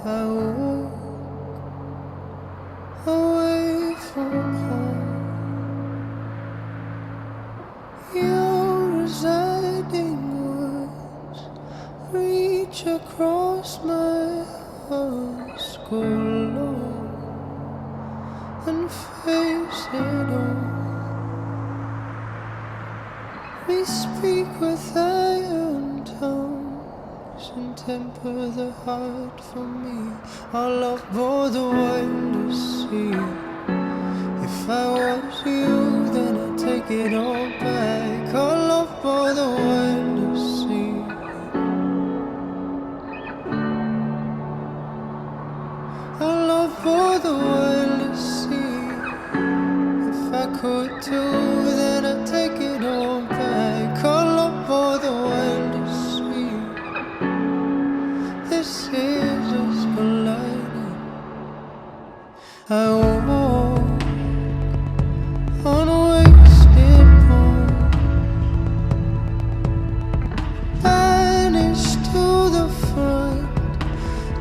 I walk away from home. Your residing words reach across my house. Go low and face it all. We speak with iron tongues and temper the heart for me. Our love bore the wild sea. If I was you, then I'd take it all back. Our love bore the wild sea. Our love bore the wild sea. If I could too, then I'd take it all back. Our love bore the wild sea. This is us colliding. I walk on wasted bones, banished to the front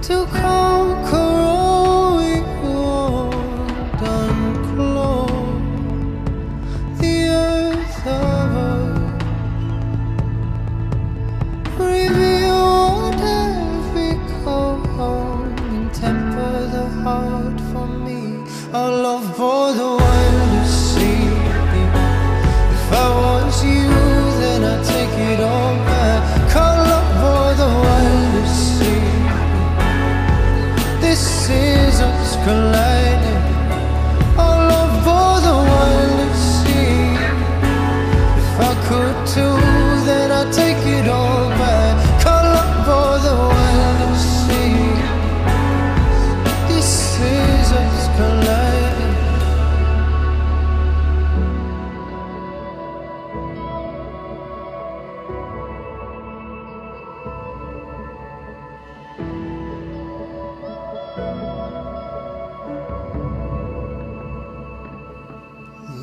to conquer all we want. Unclothe the earth of us, reveal what have become, and temper the heart for me. Our love bore the wildest sea. If I was you, then I'd take it all back. Our love bore the wildest sea. This is us colliding. Our love bore the wildest sea. If I could too, then I'd take it all back. Our love bore the wildest sea. This is us colliding.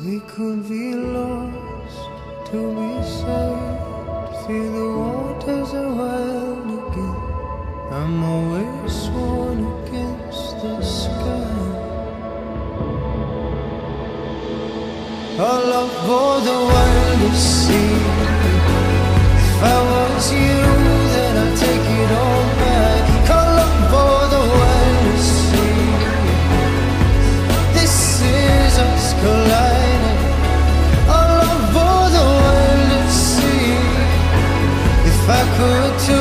We could be lost to be saved. Feel the waters are wild again. I'm always sworn against the sky. Our love bore the wildest sea. If I was you, then I'd take it all back. Our love bore the wildest sea. This is us colliding. Our love bore the wildest sea. If I could too,